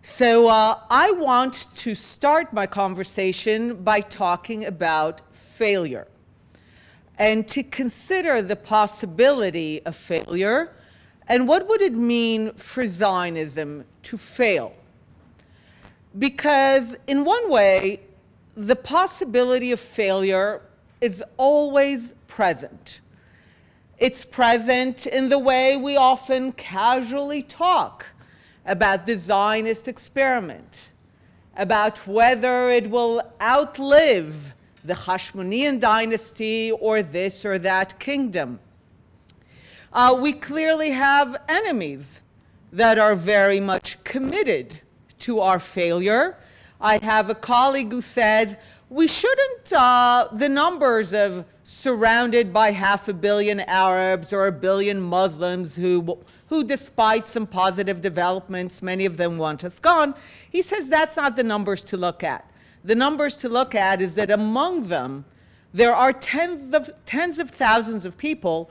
So I want to start my conversation by talking about failure and to consider the possibility of failure and what would it mean for Zionism to fail. Because in one way, the possibility of failure is always present. It's present in the way we often casually talk about the Zionist experiment, about whether it will outlive the Hashmonean dynasty or this or that kingdom. We clearly have enemies that are very much committed to our failure. I have a colleague who says we shouldn't, the numbers of surrounded by 500 million Arabs or 1 billion Muslims who despite some positive developments, many of them want us gone, he says that's not the numbers to look at. The numbers to look at is that among them, there are tens of thousands of people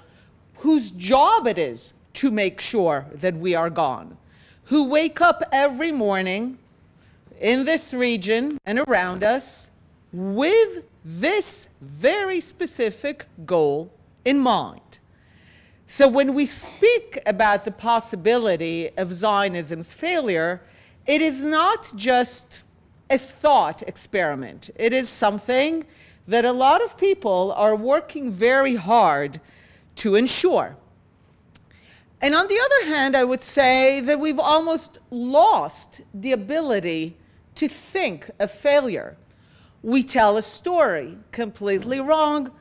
whose job it is to make sure that we are gone, who wake up every morning in this region and around us with this very specific goal in mind. So when we speak about the possibility of Zionism's failure, it is not just a thought experiment. It is something that a lot of people are working very hard to ensure. And on the other hand, I would say that we've almost lost the ability to think of failure. We tell a story, completely wrong,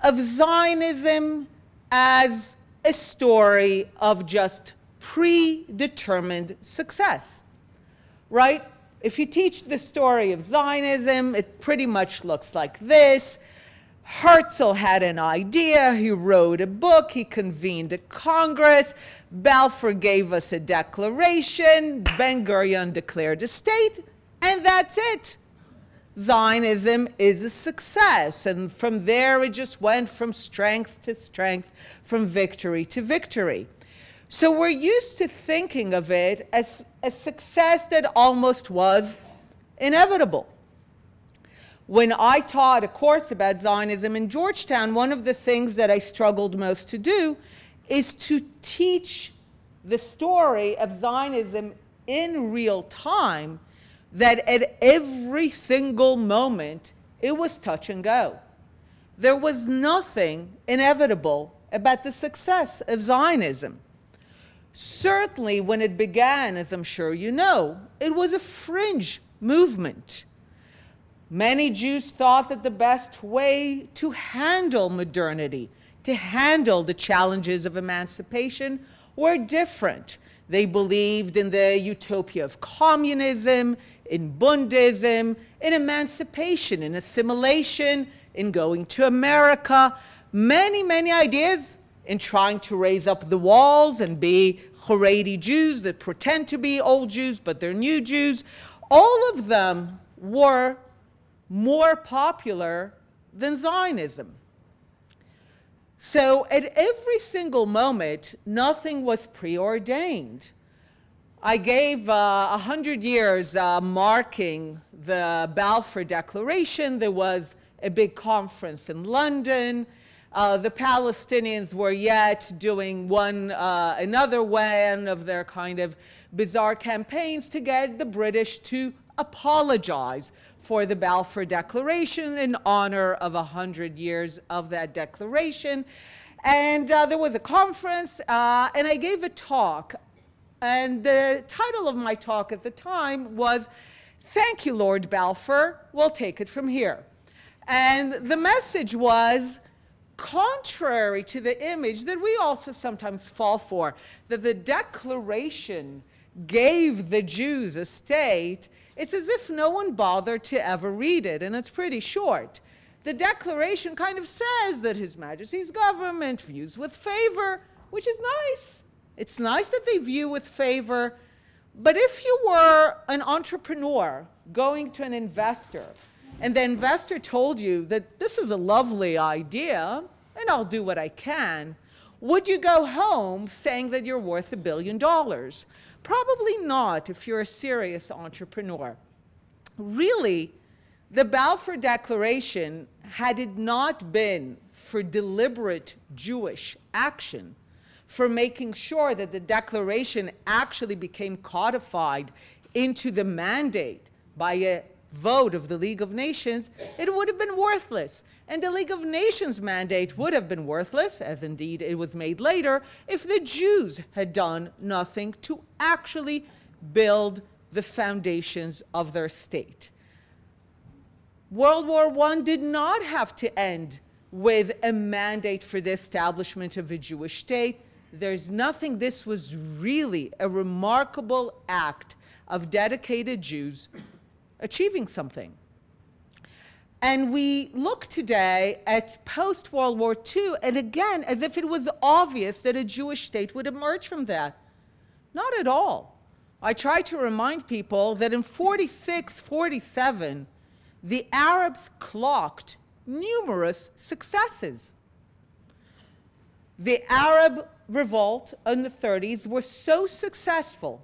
of Zionism as a story of just predetermined success, right? If you teach the story of Zionism, it pretty much looks like this. Herzl had an idea, he wrote a book, he convened a Congress, Balfour gave us a declaration, Ben-Gurion declared a state, and that's it. Zionism is a success, and from there it just went from strength to strength, from victory to victory. So we're used to thinking of it as a success that almost was inevitable. When I taught a course about Zionism in Georgetown, one of the things that I struggled most to do is to teach the story of Zionism in real time, that at every single moment, it was touch and go. There was nothing inevitable about the success of Zionism. Certainly, when it began, as I'm sure you know, it was a fringe movement. Many Jews thought that the best way to handle modernity, to handle the challenges of emancipation, were different. They believed in the utopia of communism, in Bundism, in emancipation, in assimilation, in going to America. Many, many ideas in trying to raise up the walls and be Haredi Jews that pretend to be old Jews, but they're new Jews. All of them were more popular than Zionism. So at every single moment, nothing was preordained. I gave 100 years marking the Balfour Declaration. There was a big conference in London. The Palestinians were yet doing another one of their kind of bizarre campaigns to get the British to apologize for the Balfour Declaration in honor of 100 years of that declaration. And there was a conference, and I gave a talk. And the title of my talk at the time was, "Thank you, Lord Balfour, we'll take it from here." And the message was, contrary to the image that we also sometimes fall for, that the Declaration gave the Jews a state, it's as if no one bothered to ever read it, and it's pretty short. The Declaration kind of says that His Majesty's government views with favor, which is nice. It's nice that they view with favor, but if you were an entrepreneur going to an investor, and the investor told you that this is a lovely idea, and I'll do what I can, Would you go home saying that you're worth $1 billion? Probably not if you're a serious entrepreneur. Really, the Balfour Declaration, had it not been for deliberate Jewish action, for making sure that the Declaration actually became codified into the mandate by a vote of the League of Nations, it would have been worthless. And the League of Nations mandate would have been worthless, as indeed it was made later, if the Jews had done nothing to actually build the foundations of their state. World War I did not have to end with a mandate for the establishment of a Jewish state. There's nothing. This was really a remarkable act of dedicated Jews achieving something. And we look today at post-World War II, and again, as if it was obvious that a Jewish state would emerge from that. Not at all. I try to remind people that in 46, 47, the Arabs clocked numerous successes. The Arab revolt in the 30s was so successful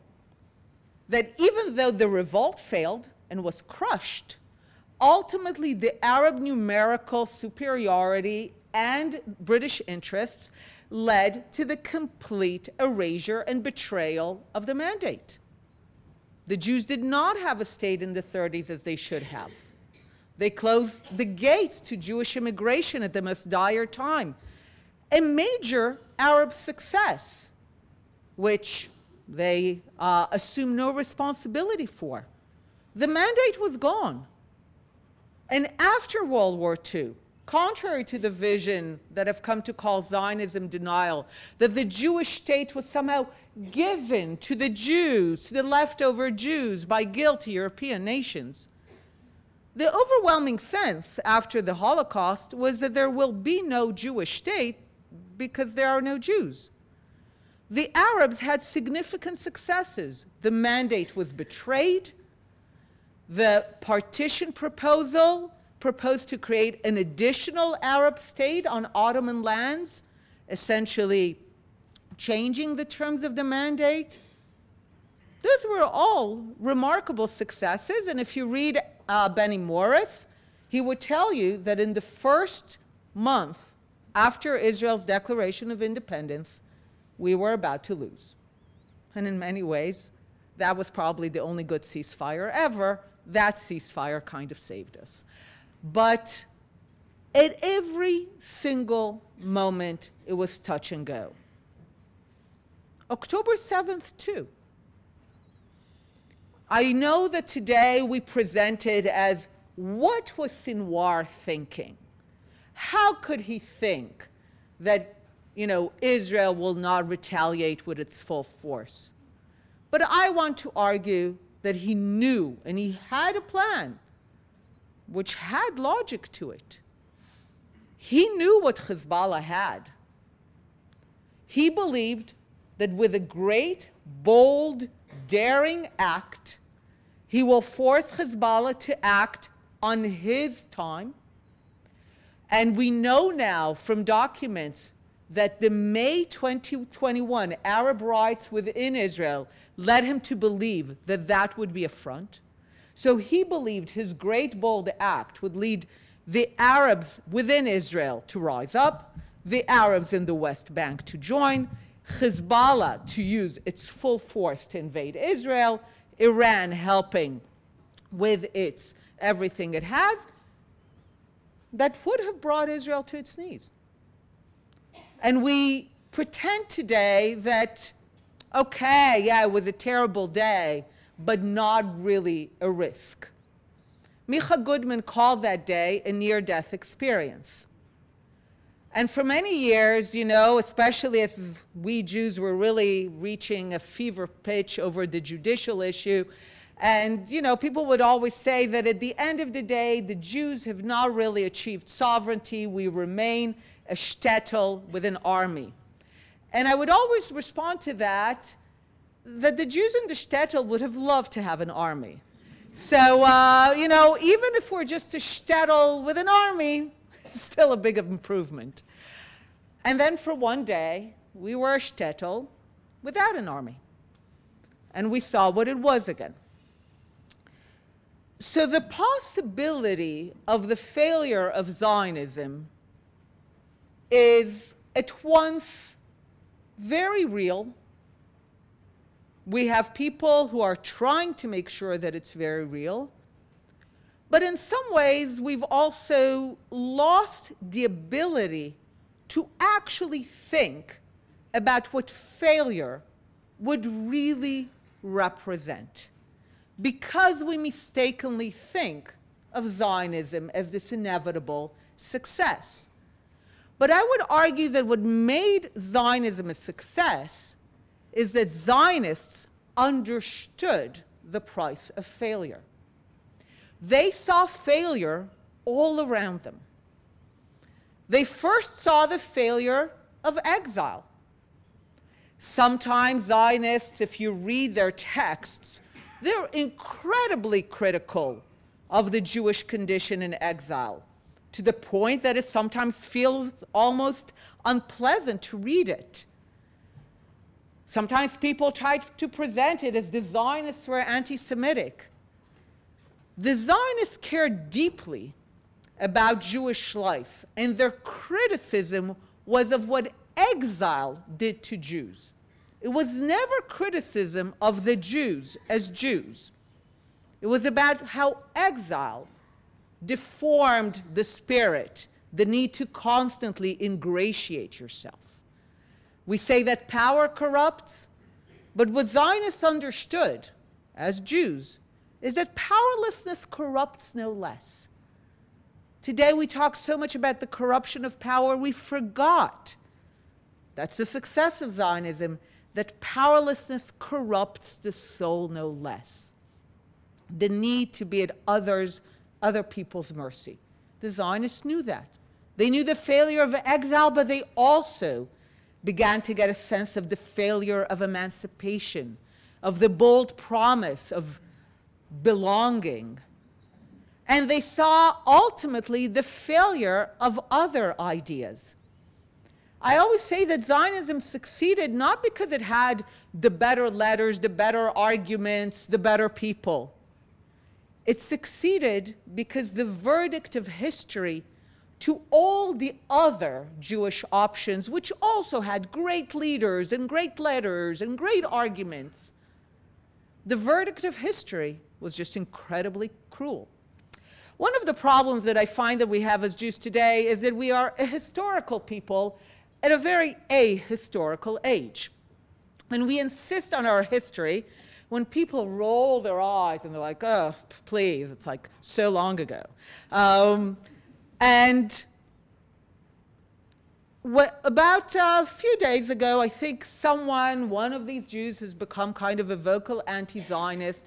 that even though the revolt failed and was crushed, ultimately the Arab numerical superiority and British interests led to the complete erasure and betrayal of the mandate. The Jews did not have a state in the 30s as they should have. They closed the gates to Jewish immigration at the most dire time. A major Arab success, which they assumed no responsibility for. The mandate was gone. And after World War II, contrary to the vision that I've come to call Zionism denial, that the Jewish state was somehow given to the Jews, to the leftover Jews, by guilty European nations, the overwhelming sense after the Holocaust was that there will be no Jewish state because there are no Jews. The Arabs had significant successes. The mandate was betrayed. The partition proposal proposed to create an additional Arab state on Ottoman lands, essentially changing the terms of the mandate. Those were all remarkable successes, and if you read Benny Morris, he would tell you that in the first month after Israel's declaration of independence, we were about to lose. And in many ways, that was probably the only good ceasefire ever. That ceasefire kind of saved us. But at every single moment, it was touch and go. October 7th, too. I know that today we present it as, what was Sinwar thinking? How could he think that, Israel will not retaliate with its full force? But I want to argue that he knew, and he had a plan, which had logic to it. He knew what Hezbollah had. He believed that with a great, bold, daring act, he will force Hezbollah to act on his time. And we know now from documents that the May 2021 Arab riots within Israel led him to believe that that would be a front. So he believed his great, bold act would lead the Arabs within Israel to rise up, the Arabs in the West Bank to join, Hezbollah to use its full force to invade Israel, Iran helping with its everything it has, that would have brought Israel to its knees. And we pretend today that, okay, yeah, it was a terrible day, but not really a risk. Micha Goodman called that day a near-death experience. And for many years, especially as we Jews were really reaching a fever pitch over the judicial issue, and people would always say that at the end of the day, the Jews have not really achieved sovereignty. We remain a shtetl with an army. And I would always respond to that the Jews in the shtetl would have loved to have an army. So, even if we're just a shtetl with an army, it's still a big improvement. And then for one day, we were a shtetl without an army. And we saw what it was again. So the possibility of the failure of Zionism is at once very real. We have people who are trying to make sure that it's very real. But in some ways, we've also lost the ability to actually think about what failure would really represent, because we mistakenly think of Zionism as this inevitable success. But I would argue that what made Zionism a success is that Zionists understood the price of failure. They saw failure all around them. They first saw the failure of exile. Sometimes Zionists, if you read their texts, they're incredibly critical of the Jewish condition in exile, to the point that it sometimes feels almost unpleasant to read it. Sometimes people try to present it as the Zionists were anti-Semitic. The Zionists cared deeply about Jewish life, and their criticism was of what exile did to Jews. It was never criticism of the Jews as Jews. It was about how exile deformed the spirit, the need to constantly ingratiate yourself. We say that power corrupts, but what Zionists understood as Jews is that powerlessness corrupts no less. Today we talk so much about the corruption of power, we forgot. That's the success of Zionism, that powerlessness corrupts the soul no less. The need to be at other people's mercy. The Zionists knew that. They knew the failure of exile, but they also began to get a sense of the failure of emancipation, of the bold promise of belonging. And they saw ultimately the failure of other ideas. I always say that Zionism succeeded not because it had the better letters, the better arguments, the better people. It succeeded because the verdict of history to all the other Jewish options, which also had great leaders and great letters and great arguments, the verdict of history was just incredibly cruel. One of the problems that I find that we have as Jews today is that we are a historical people at a very ahistorical age. And we insist on our history when people roll their eyes and they're like, oh, please, it's like so long ago. And about a few days ago, I think one of these Jews has become kind of a vocal anti-Zionist,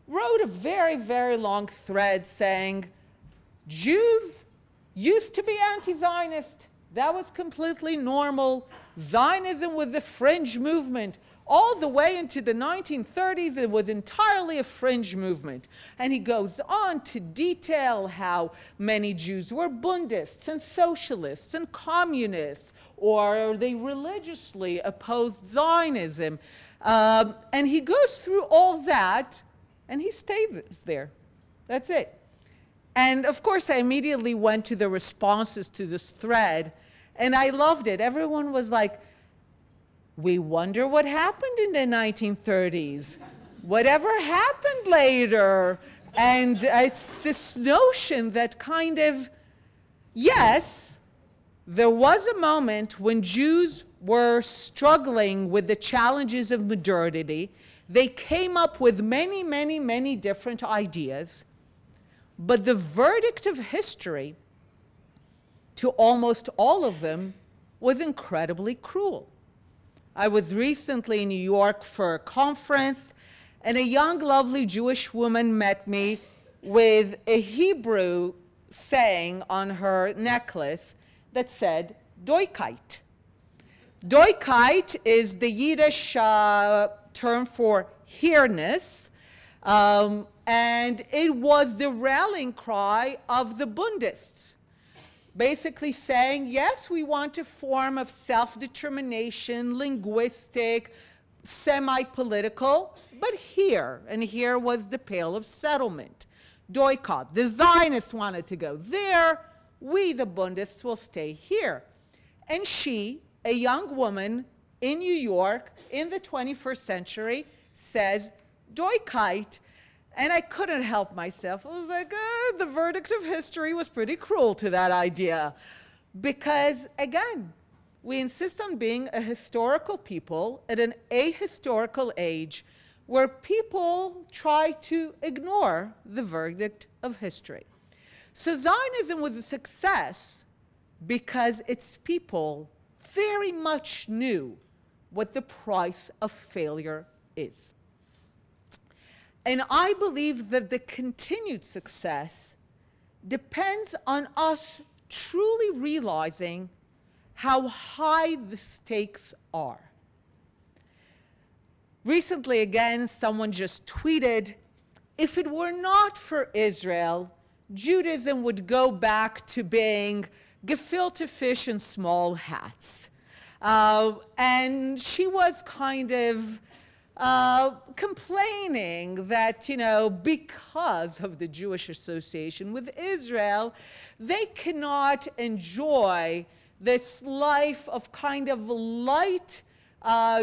wrote a very, very long thread saying, Jews used to be anti-Zionist. That was completely normal. Zionism was a fringe movement. All the way into the 1930s, it was entirely a fringe movement. And he goes on to detail how many Jews were Bundists and socialists and communists, or they religiously opposed Zionism. And he goes through all that, and he stays there. That's it. And of course, I immediately went to the responses to this thread, and I loved it. Everyone was like, we wonder what happened in the 1930s. Whatever happened later? And it's this notion that kind of, yes, there was a moment when Jews were struggling with the challenges of modernity. They came up with many, many, many different ideas. But the verdict of history to almost all of them was incredibly cruel. I was recently in New York for a conference, and a young, lovely Jewish woman met me with a Hebrew saying on her necklace that said, Doikait. Doikait is the Yiddish term for here-ness, and it was the rallying cry of the Bundists. basically saying, yes, we want a form of self-determination, linguistic, semi-political, but here, and here was the Pale of Settlement. Doikot, the Zionists wanted to go there, we, the Bundists, will stay here. And she, a young woman in New York in the 21st century, says, Doikite, and I couldn't help myself. I was like, the verdict of history was pretty cruel to that idea. Because, again, we insist on being a historical people at an ahistorical age where people try to ignore the verdict of history. So Zionism was a success because its people very much knew what the price of failure is. And I believe that the continued success depends on us truly realizing how high the stakes are. Recently, again, someone just tweeted, if it were not for Israel, Judaism would go back to being gefilte fish in small hats. And she was kind of complaining that, because of the Jewish association with Israel, they cannot enjoy this life of kind of light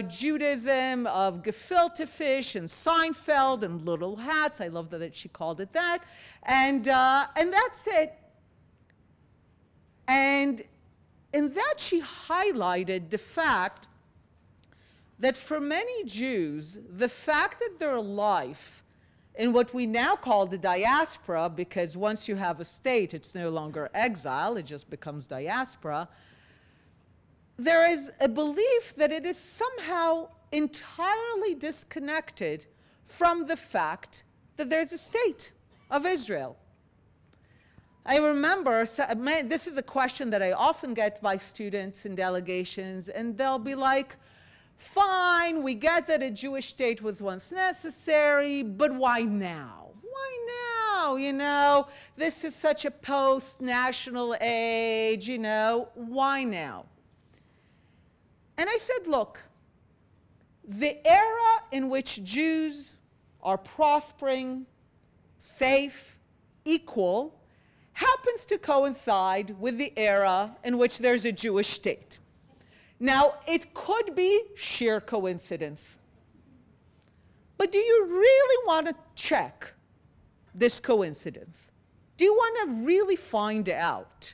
Judaism, of gefilte fish and Seinfeld and little hats. I love that she called it that. And that's it. And in that she highlighted the fact that for many Jews, the fact that their life in what we now call the diaspora, because once you have a state, it's no longer exile, it just becomes diaspora, there is a belief that it is somehow entirely disconnected from the fact that there's a state of Israel. I remember, this is a question that I often get by students in delegations, and they'll be like, fine, we get that a Jewish state was once necessary, but why now? Why now? This is such a post-national age, why now? And I said, look, the era in which Jews are prospering, safe, equal, happens to coincide with the era in which there's a Jewish state. Now, it could be sheer coincidence. But do you really want to check this coincidence? Do you want to really find out?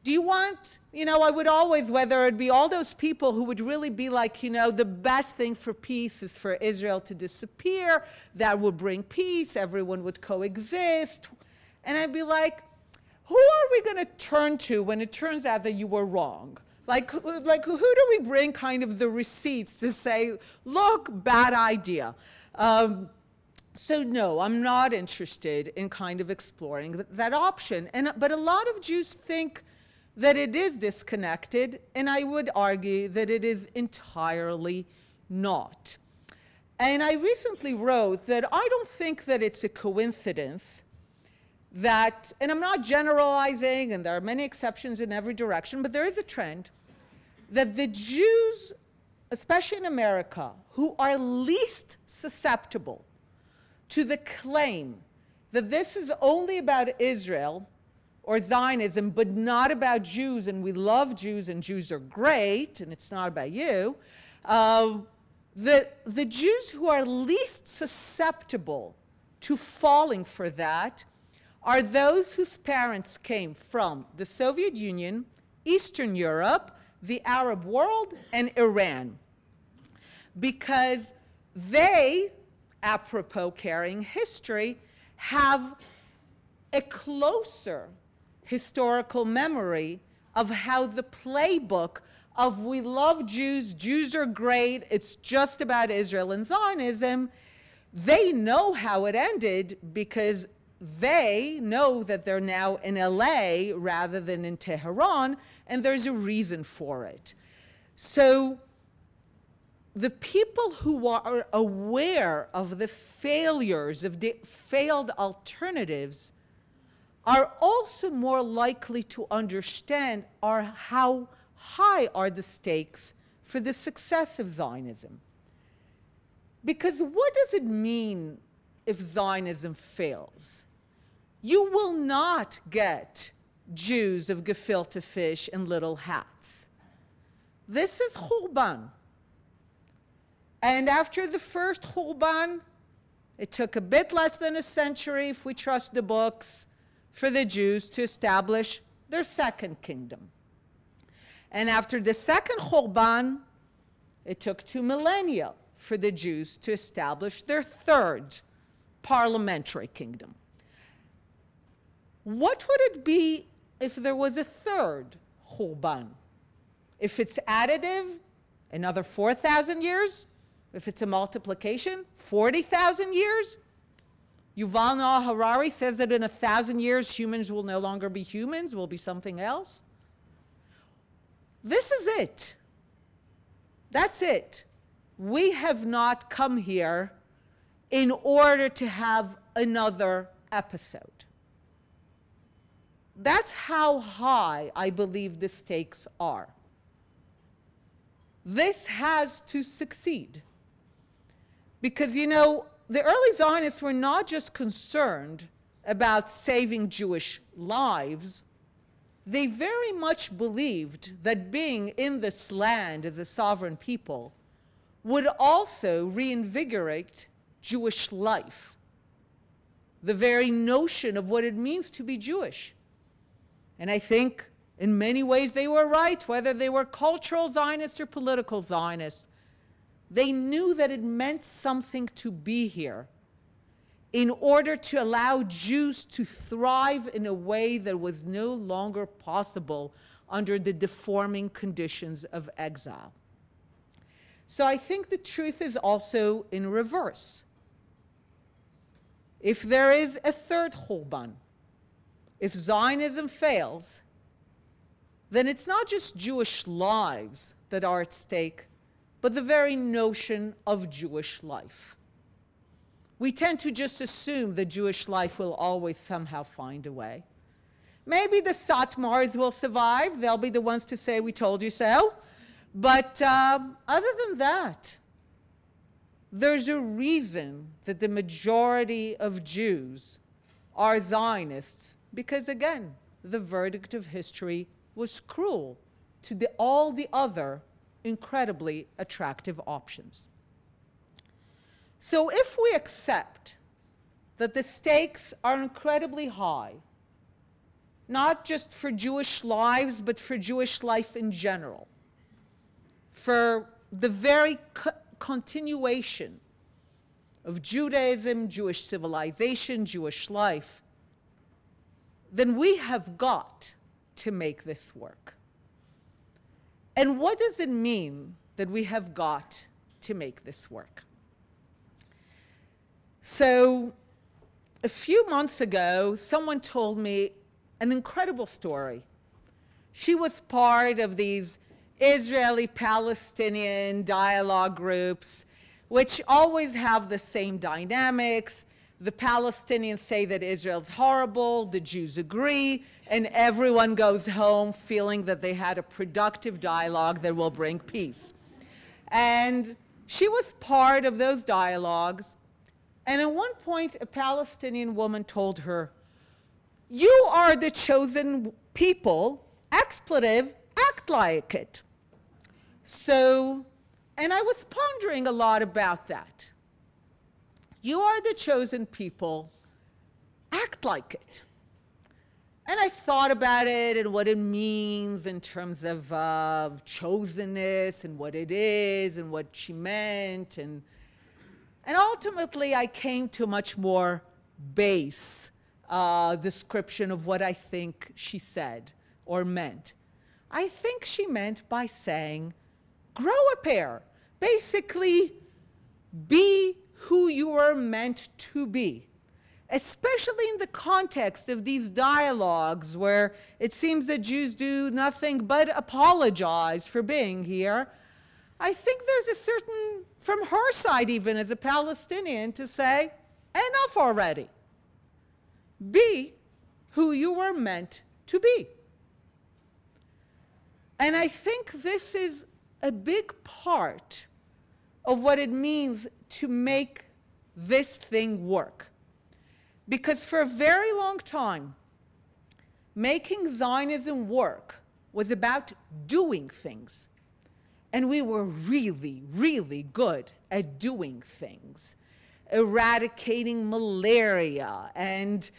Do you want, I would always, whether it be all those people who would really be like, the best thing for peace is for Israel to disappear, that would bring peace, everyone would coexist. And I'd be like, who are we going to turn to when it turns out that you were wrong? Like who do we bring kind of the receipts to say, look, bad idea? So no, I'm not interested in kind of exploring that option. But a lot of Jews think that it is disconnected, and I would argue that it is entirely not. And I recently wrote that I don't think that it's a coincidence that, and I'm not generalizing, and there are many exceptions in every direction, but there is a trend that the Jews, especially in America, who are least susceptible to the claim that this is only about Israel or Zionism, but not about Jews, and we love Jews, and Jews are great, and it's not about you, the Jews who are least susceptible to falling for that are those whose parents came from the Soviet Union, Eastern Europe, the Arab world, and Iran. Because they, apropos carrying history, have a closer historical memory of how the playbook of we love Jews, Jews are great, it's just about Israel and Zionism, they know how it ended because they know that they're now in LA rather than in Tehran, and there's a reason for it. So the people who are aware of the failures, of the failed alternatives, are also more likely to understand how high are the stakes for the success of Zionism. Because what does it mean if Zionism fails? You will not get Jews of gefilte fish and little hats. This is Churban. And after the first Churban, it took a bit less than a century, if we trust the books, for the Jews to establish their second kingdom. And after the second Churban, it took 2 millennia for the Jews to establish their third parliamentary kingdom. What would it be if there was a third Churban? If it's additive, another 4,000 years? If it's a multiplication, 40,000 years? Yuval Noah Harari says that in 1,000 years, humans will no longer be humans, will be something else. This is it. That's it. We have not come here in order to have another episode. That's how high I believe the stakes are. This has to succeed. Because, you know, the early Zionists were not just concerned about saving Jewish lives. They very much believed that being in this land as a sovereign people would also reinvigorate Jewish life, the very notion of what it means to be Jewish. And I think in many ways they were right, whether they were cultural Zionists or political Zionists. They knew that it meant something to be here in order to allow Jews to thrive in a way that was no longer possible under the deforming conditions of exile. So I think the truth is also in reverse. If there is a third Churban, if Zionism fails, then it's not just Jewish lives that are at stake, but the very notion of Jewish life. We tend to just assume that Jewish life will always somehow find a way. Maybe the Satmars will survive. They'll be the ones to say, we told you so. But other than that, there's a reason that the majority of Jews are Zionists, because again, the verdict of history was cruel to all the other incredibly attractive options. So if we accept that the stakes are incredibly high, not just for Jewish lives, but for Jewish life in general, for the very continuation of Judaism, Jewish civilization, Jewish life, then we have got to make this work. And what does it mean that we have got to make this work? So a few months ago, someone told me an incredible story. She was part of these Israeli-Palestinian dialogue groups, which always have the same dynamics. The Palestinians say that Israel's horrible, the Jews agree, and everyone goes home feeling that they had a productive dialogue that will bring peace. And she was part of those dialogues, and at one point a Palestinian woman told her, "You are the chosen people, expletive, act like it." So, and I was pondering a lot about that. You are the chosen people, act like it. And I thought about it and what it means in terms of chosenness and what it is and what she meant. And ultimately, I came to a much more base description of what I think she said or meant. I think she meant by saying, grow a pair. Basically, be who you are meant to be, especially in the context of these dialogues where it seems that Jews do nothing but apologize for being here. I think there's a certain, from her side even as a Palestinian, to say, enough already. Be who you were meant to be. And I think this is a big part of what it means to make this thing work. Because for a very long time, making Zionism work was about doing things. And we were really, really good at doing things. Eradicating malaria and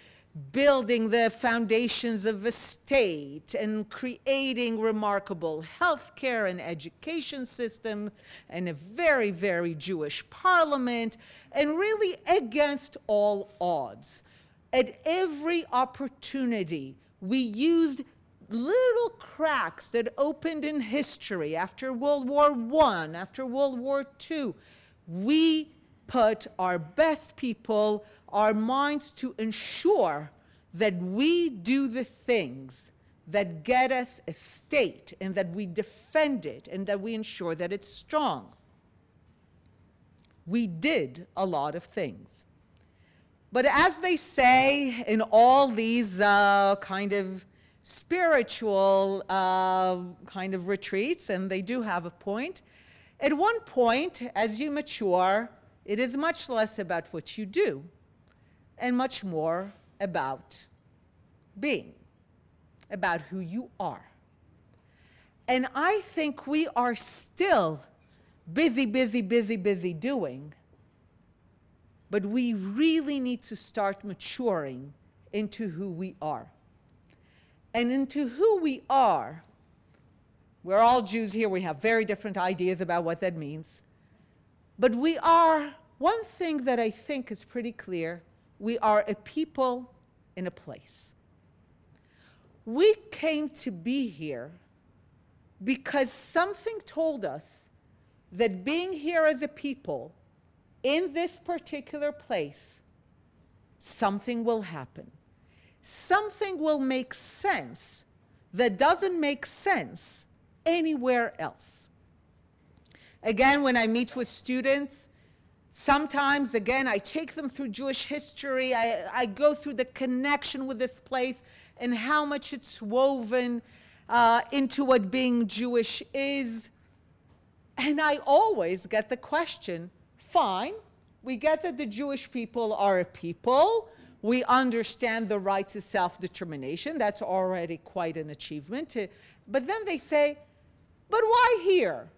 building the foundations of a state and creating remarkable healthcare and education system and a very, very Jewish parliament, and really against all odds. At every opportunity, we used little cracks that opened in history after World War I, after World War II. We put our best people, our minds to ensure that we do the things that get us a state and that we defend it and that we ensure that it's strong. We did a lot of things. But as they say in all these kind of spiritual kind of retreats, and they do have a point, at one point, as you mature, it is much less about what you do and much more about being, about who you are. And I think we are still busy doing, but we really need to start maturing into who we are. And into who we are, we're all Jews here, we have very different ideas about what that means. But we are, one thing that I think is pretty clear, we are a people in a place. We came to be here because something told us that being here as a people in this particular place, something will happen. Something will make sense that doesn't make sense anywhere else. Again, when I meet with students, sometimes, again, I take them through Jewish history. I go through the connection with this place and how much it's woven into what being Jewish is. And I always get the question, fine, we get that the Jewish people are a people. We understand the right to self-determination. That's already quite an achievement. But then they say, but why here?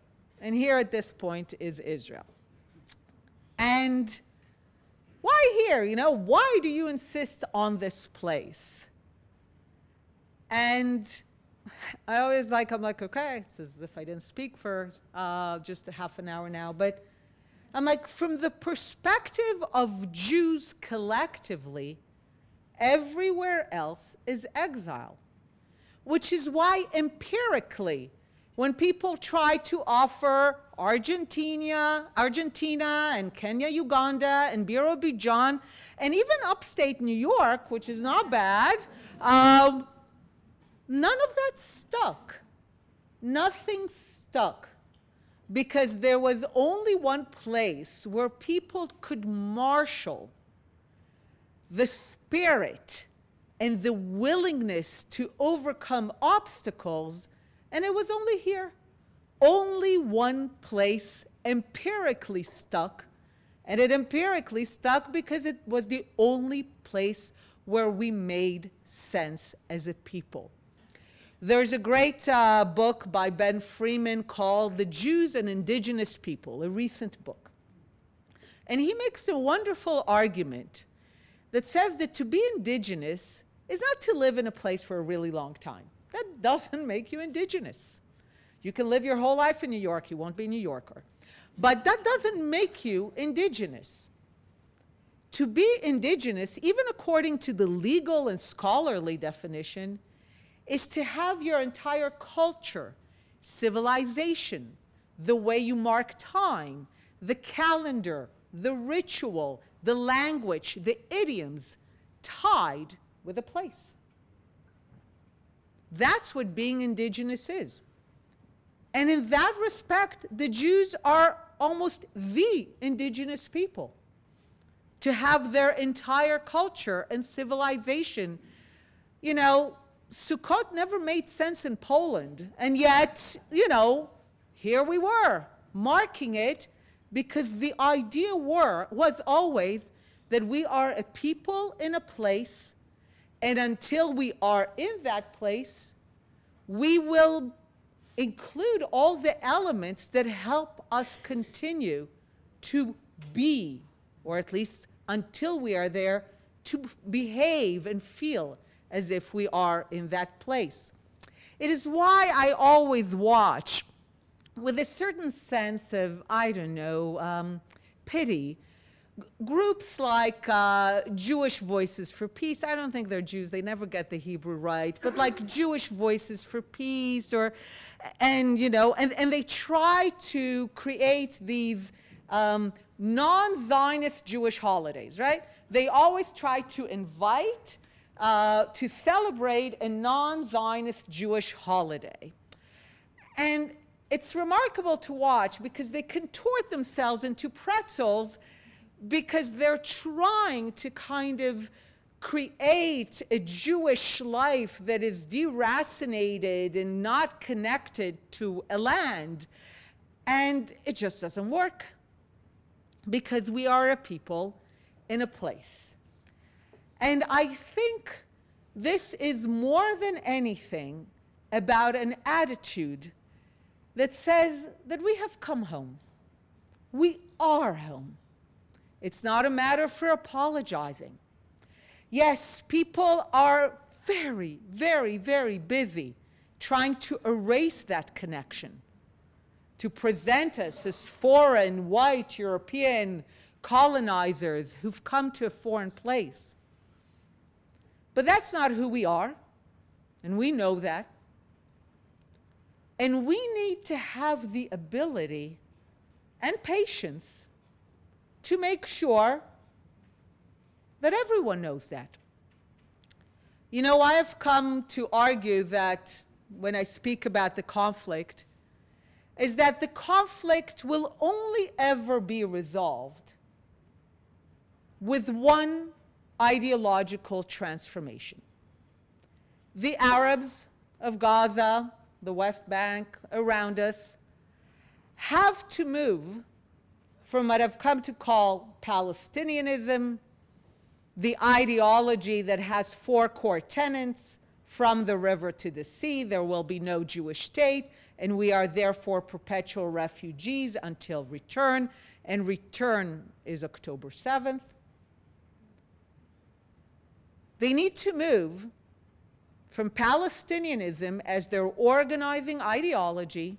And here at this point is Israel. And why here? You know, why do you insist on this place? And I always I'm like, okay, it's as if I didn't speak for just a half an hour now, but I'm like, from the perspective of Jews collectively, everywhere else is exile, which is why empirically, when people try to offer Argentina and Kenya, Uganda, and Bijan, and even upstate New York, which is not bad, none of that stuck. Nothing stuck. Because there was only one place where people could marshal the spirit and the willingness to overcome obstacles, and it was only here. Only one place empirically stuck, and it empirically stuck because it was the only place where we made sense as a people. There's a great book by Ben Freeman called The Jews and Indigenous People, a recent book. And he makes a wonderful argument that says that to be indigenous is not to live in a place for a really long time. That doesn't make you indigenous. You can live your whole life in New York, you won't be a New Yorker. But that doesn't make you indigenous. To be indigenous, even according to the legal and scholarly definition, is to have your entire culture, civilization, the way you mark time, the calendar, the ritual, the language, the idioms, tied with a place. That's what being indigenous is. And in that respect, the Jews are almost the indigenous people. To have their entire culture and civilization you know, Sukkot never made sense in Poland. And yet, you know, here we were, marking it, because the idea was always that we are a people in a place, and until we are in that place, we will include all the elements that help us continue to be, or at least until we are there, to behave and feel as if we are in that place. It is why I always watch with a certain sense of, I don't know, pity, groups like Jewish Voices for Peace. I don't think they're Jews, they never get the Hebrew right, but like Jewish Voices for Peace, and they try to create these non-Zionist Jewish holidays, right? They always try to invite to celebrate a non-Zionist Jewish holiday. And it's remarkable to watch because they contort themselves into pretzels because they're trying to kind of create a Jewish life that is deracinated and not connected to a land. And it just doesn't work because we are a people in a place. And I think this is more than anything about an attitude that says that we have come home. We are home. It's not a matter for apologizing. Yes, people are very, very, very busy trying to erase that connection, to present us as foreign, white, European colonizers who've come to a foreign place. But that's not who we are, and we know that. And we need to have the ability and patience to make sure that everyone knows that. You know, I have come to argue that when I speak about the conflict, is that the conflict will only ever be resolved with one ideological transformation. The Arabs of Gaza, the West Bank, around us, have to move from what I've come to call Palestinianism, the ideology that has 4 core tenets: from the river to the sea, there will be no Jewish state, and we are therefore perpetual refugees until return, and return is October 7th. They need to move from Palestinianism as their organizing ideology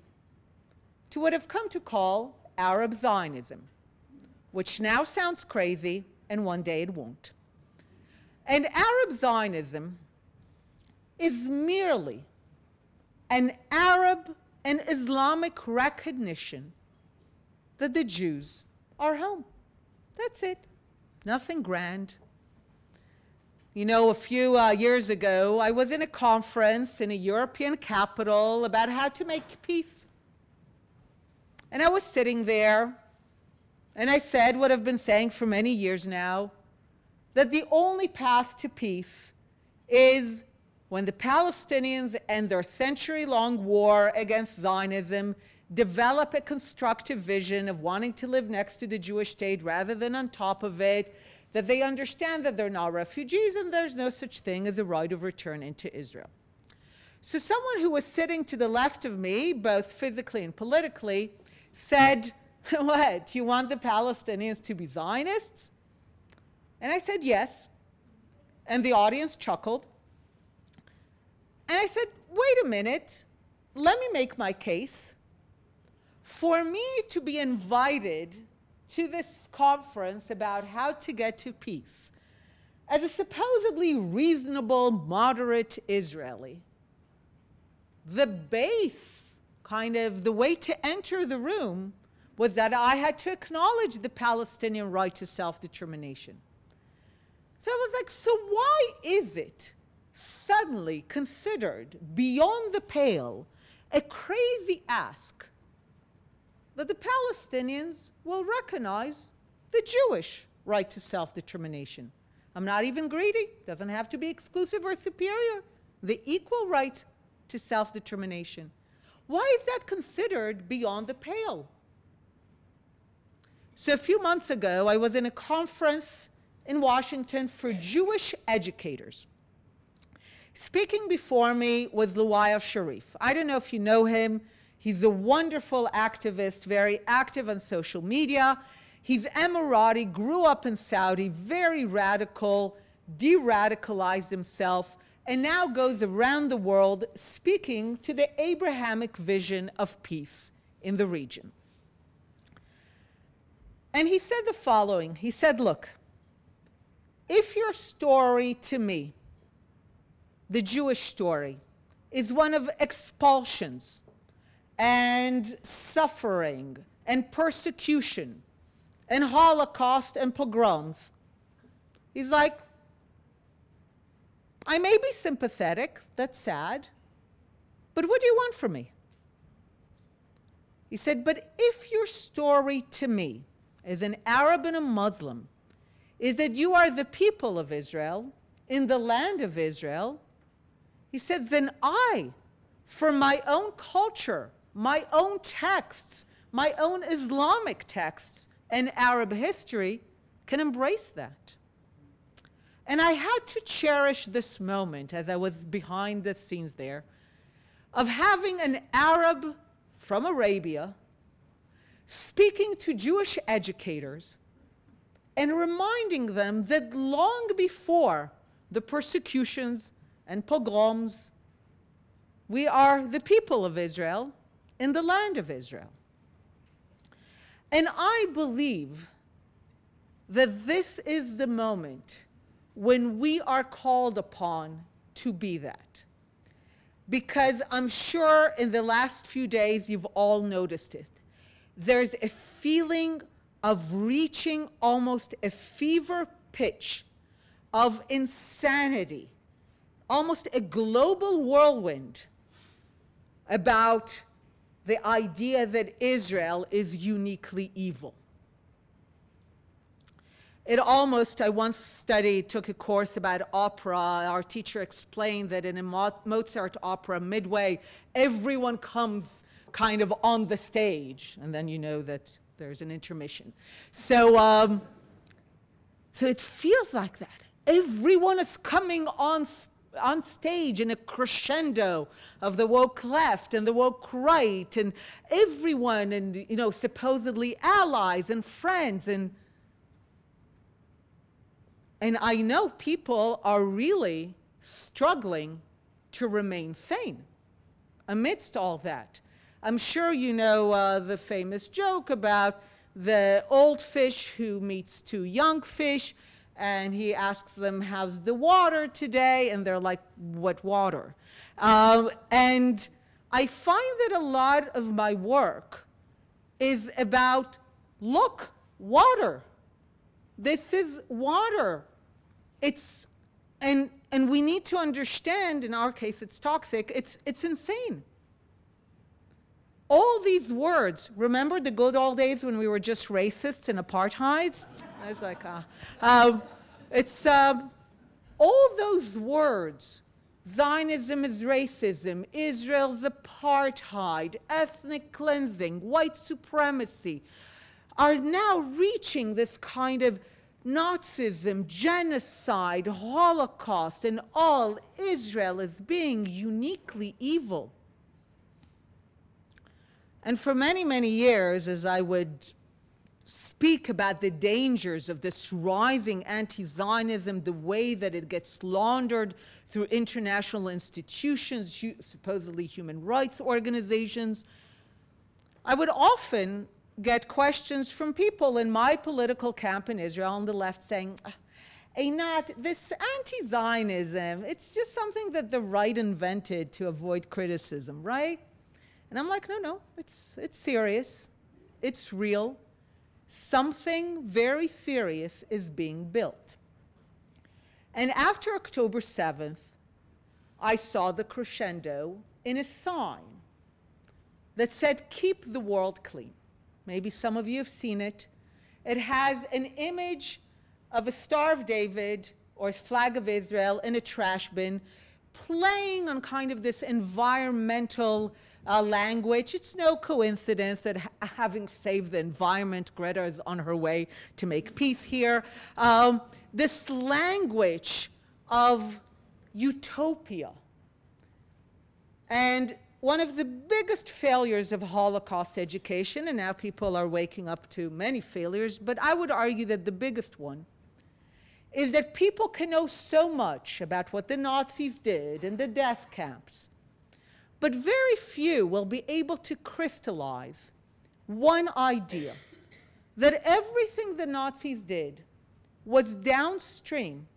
to what I've come to call Arab Zionism, which now sounds crazy, and one day it won't. And Arab Zionism is merely an Arab and Islamic recognition that the Jews are home. That's it. Nothing grand. You know, a few years ago, I was in a conference in a European capital about how to make peace. And I was sitting there, and I said what I've been saying for many years now, that the only path to peace is when the Palestinians and their century-long war against Zionism develop a constructive vision of wanting to live next to the Jewish state rather than on top of it, that they understand that they're not refugees and there's no such thing as a right of return into Israel. So someone who was sitting to the left of me, both physically and politically, said, what, you want the Palestinians to be Zionists? And I said, yes. And the audience chuckled. And I said, wait a minute, let me make my case. For me to be invited to this conference about how to get to peace as a supposedly reasonable, moderate Israeli, the base, kind of the way to enter the room was that I had to acknowledge the Palestinian right to self-determination. So I was like, so why is it suddenly considered beyond the pale a crazy ask that the Palestinians will recognize the Jewish right to self-determination? I'm not even greedy. Doesn't have to be exclusive or superior. The equal right to self-determination. Why is that considered beyond the pale? So a few months ago, I was in a conference in Washington for Jewish educators. Speaking before me was Luwaya Sharif. I don't know if you know him. He's a wonderful activist, very active on social media. He's Emirati, grew up in Saudi, very radical, de-radicalized himself, and now goes around the world speaking to the Abrahamic vision of peace in the region. And he said the following. He said, look, if your story to me, the Jewish story, is one of expulsions and suffering and persecution and Holocaust and pogroms, he's like, I may be sympathetic, that's sad, but what do you want from me? He said, but if your story to me, as an Arab and a Muslim, is that you are the people of Israel, in the land of Israel, he said, then I, for my own culture, my own texts, my own Islamic texts, and Arab history, can embrace that. And I had to cherish this moment as I was behind the scenes there, of having an Arab from Arabia speaking to Jewish educators and reminding them that long before the persecutions and pogroms, we are the people of Israel in the land of Israel. And I believe that this is the moment when we are called upon to be that. Because I'm sure in the last few days you've all noticed it. There's a feeling of reaching almost a fever pitch of insanity, almost a global whirlwind about the idea that Israel is uniquely evil. It almost, I once took a course about opera. Our teacher explained that in a Mozart opera, midway, everyone comes kind of on the stage, and then you know that there's an intermission. So, so it feels like that. Everyone is coming on stage in a crescendo of the woke left and the woke right, and everyone, and you know, supposedly allies and friends, and I know people are really struggling to remain sane amidst all that. I'm sure you know the famous joke about the old fish who meets two young fish, and he asks them, how's the water today? And they're like, what water? And I find that a lot of my work is about, look, water. This is water. It's, and we need to understand, in our case it's toxic, it's insane. All these words, remember the good old days when we were just racists and apartheids? I was like, it's all those words, Zionism is racism, Israel's apartheid, ethnic cleansing, white supremacy, are now reaching this kind of Nazism, genocide, Holocaust, and all Israel as being uniquely evil. And for many, many years, as I would speak about the dangers of this rising anti-Zionism, the way that it gets laundered through international institutions, supposedly human rights organizations, I would often get questions from people in my political camp in Israel on the left saying, Einat, this anti-Zionism, it's just something that the right invented to avoid criticism, right? And I'm like, no, it's serious, it's real. Something very serious is being built. And after October 7th, I saw the crescendo in a sign that said, keep the world clean. Maybe some of you have seen it. It has an image of a Star of David or flag of Israel in a trash bin, playing on kind of this environmental language. It's no coincidence that having saved the environment, Greta is on her way to make peace here. This language of utopia. And one of the biggest failures of Holocaust education, and now people are waking up to many failures, but I would argue that the biggest one is that people can know so much about what the Nazis did in the death camps, but very few will be able to crystallize one idea, that everything the Nazis did was downstream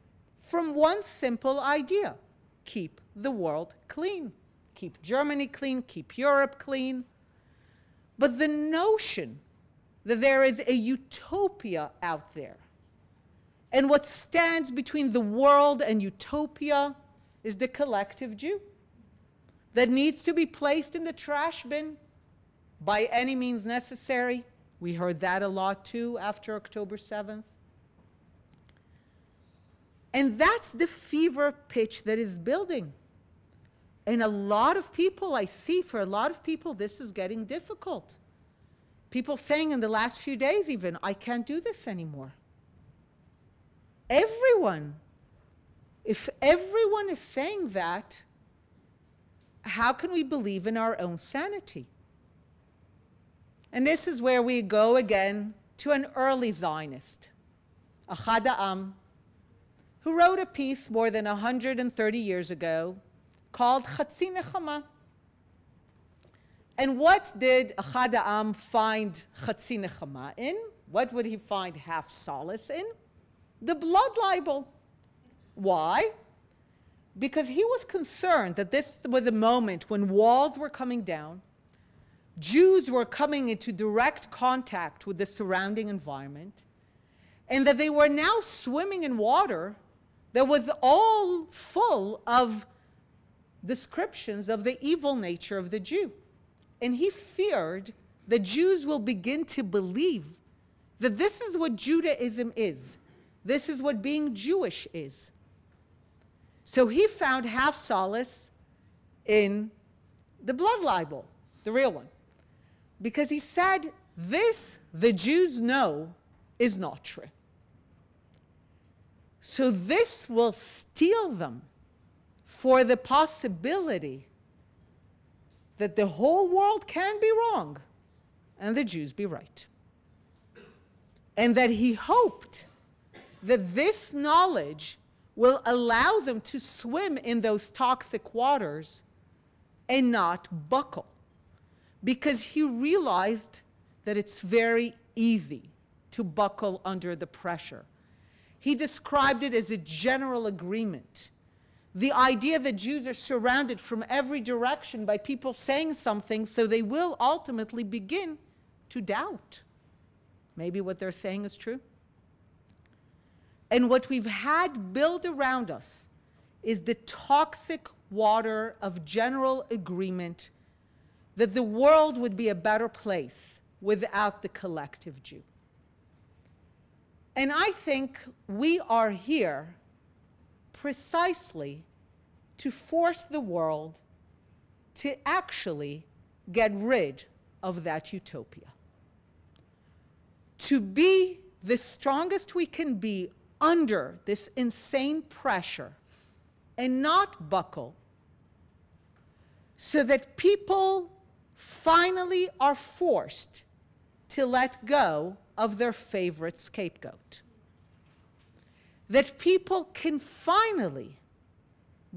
from one simple idea: keep the world clean, keep Germany clean, keep Europe clean. But the notion that there is a utopia out there, and what stands between the world and utopia is the collective Jew that needs to be placed in the trash bin by any means necessary. We heard that a lot too after October 7th. And that's the fever pitch that is building. And a lot of people, I see, for a lot of people, this is getting difficult. People saying in the last few days even, I can't do this anymore. Everyone, if everyone is saying that, how can we believe in our own sanity? And this is where we go again to an early Zionist, Ahad Ha'am, who wrote a piece more than 130 years ago called Chatzi Nechama. And what did Ahad Ha'am find Chatzi Nechama in? What would he find half solace in? The blood libel. Why? Because he was concerned that this was a moment when walls were coming down, Jews were coming into direct contact with the surrounding environment, and that they were now swimming in water that was all full of descriptions of the evil nature of the Jew. And he feared that Jews will begin to believe that this is what Judaism is. This is what being Jewish is. So he found half solace in the blood libel, the real one. Because he said, this, the Jews know, is not true. So this will steel them for the possibility that the whole world can be wrong and the Jews be right. And that he hoped that this knowledge will allow them to swim in those toxic waters and not buckle. Because he realized that it's very easy to buckle under the pressure. He described it as a general agreement. The idea that Jews are surrounded from every direction by people saying something, so they will ultimately begin to doubt maybe what they're saying is true. And what we've had built around us is the toxic water of general agreement that the world would be a better place without the collective Jew. And I think we are here precisely to force the world to actually get rid of that utopia. To be the strongest we can be under this insane pressure and not buckle, so that people finally are forced to let go of their favorite scapegoat. That people can finally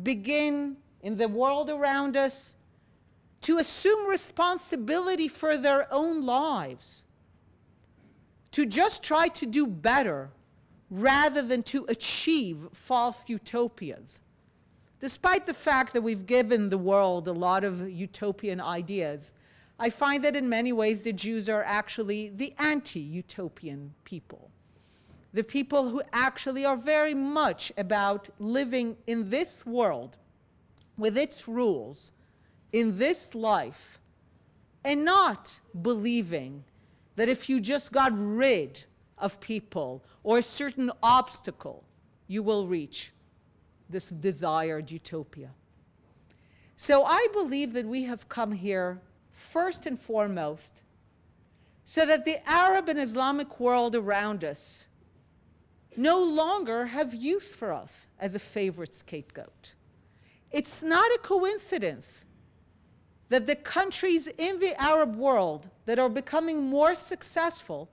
begin in the world around us to assume responsibility for their own lives, to just try to do better rather than to achieve false utopias. Despite the fact that we've given the world a lot of utopian ideas, I find that in many ways the Jews are actually the anti-utopian people. The people who actually are very much about living in this world with its rules, in this life, and not believing that if you just got rid of people or a certain obstacle, you will reach this desired utopia. So I believe that we have come here first and foremost so that the Arab and Islamic world around us no longer have use for us as a favorite scapegoat. It's not a coincidence that the countries in the Arab world that are becoming more successful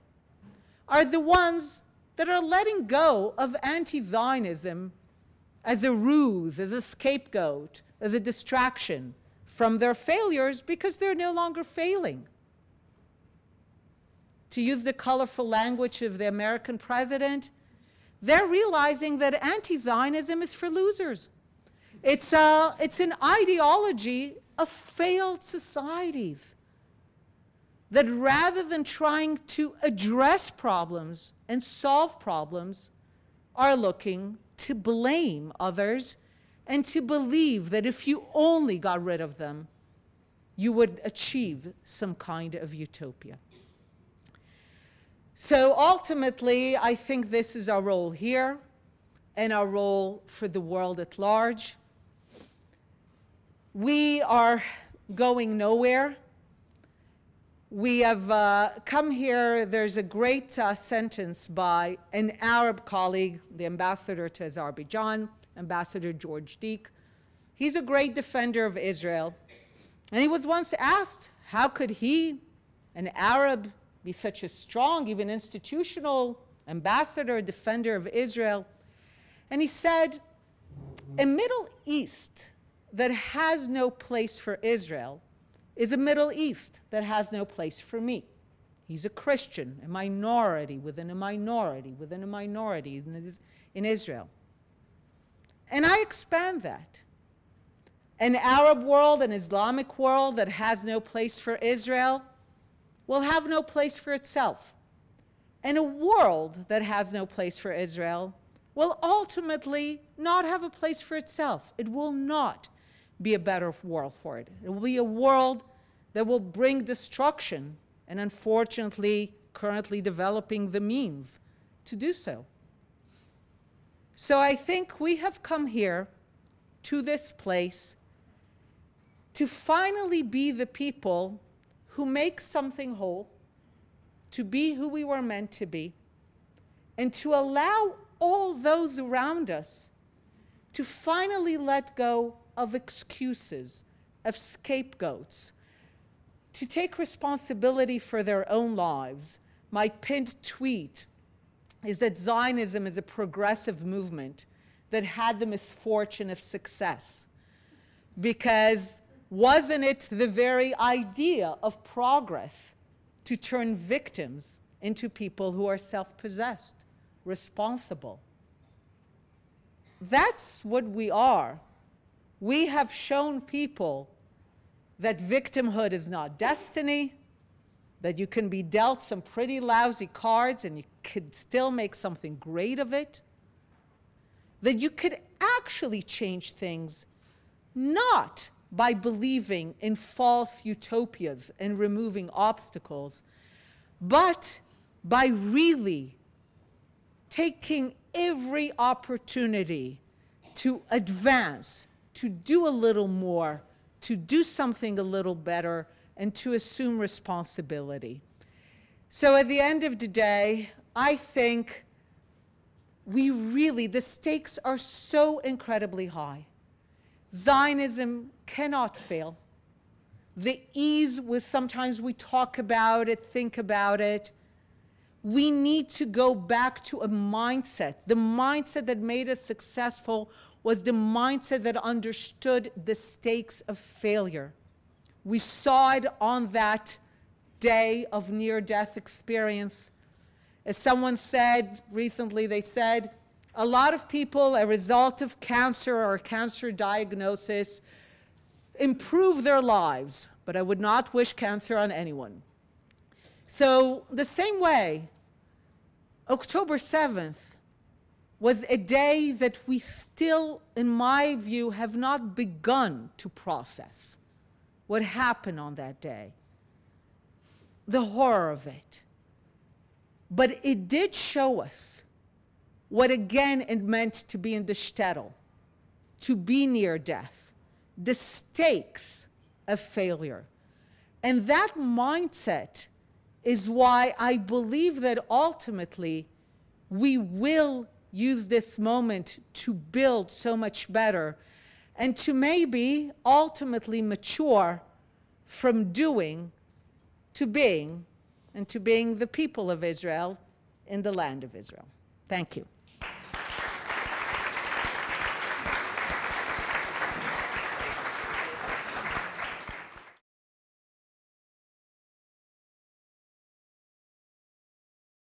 are the ones that are letting go of anti-Zionism as a ruse, as a scapegoat, as a distraction from their failures because they're no longer failing. To use the colorful language of the American president, they're realizing that anti-Zionism is for losers. It's an ideology of failed societies that rather than trying to address problems and solve problems are looking to blame others and to believe that if you only got rid of them, you would achieve some kind of utopia. So ultimately, I think this is our role here and our role for the world at large. We are going nowhere. We have come here, there's a great sentence by an Arab colleague, the ambassador to Azerbaijan, Ambassador George Deek. He's a great defender of Israel. And he was once asked, how could he, an Arab, be such a strong, even institutional ambassador, defender of Israel? And he said, a Middle East that has no place for Israel is a Middle East that has no place for me. He's a Christian, a minority within a minority within a minority in Israel. And I expand that. An Arab world, an Islamic world that has no place for Israel will have no place for itself. And a world that has no place for Israel will ultimately not have a place for itself. It will not be a better world for it. It will be a world that will bring destruction and unfortunately currently developing the means to do so. So I think we have come here to this place to finally be the people who make something whole, to be who we were meant to be, and to allow all those around us to finally let go of excuses, of scapegoats, to take responsibility for their own lives. My pinned tweet is that Zionism is a progressive movement that had the misfortune of success, because wasn't it the very idea of progress to turn victims into people who are self-possessed, responsible? That's what we are. We have shown people that victimhood is not destiny, that you can be dealt some pretty lousy cards and you could still make something great of it, that you could actually change things not by believing in false utopias and removing obstacles, but by really taking every opportunity to advance, to do a little more, to do something a little better, and to assume responsibility. So at the end of the day, I think the stakes are so incredibly high. Zionism cannot fail. The ease with sometimes we talk about it, think about it. We need to go back to a mindset. The mindset that made us successful was the mindset that understood the stakes of failure. We saw it on that day of near-death experience. As someone said recently, they said, a lot of people, a result of cancer or a cancer diagnosis, improve their lives, but I would not wish cancer on anyone. So the same way, October 7th was a day that we still, in my view, have not begun to process what happened on that day, the horror of it. But it did show us what again it meant to be in the shtetl, to be near death, the stakes of failure. And that mindset is why I believe that ultimately we will use this moment to build so much better and to maybe ultimately mature from doing to being, and to being the people of Israel in the land of Israel. Thank you.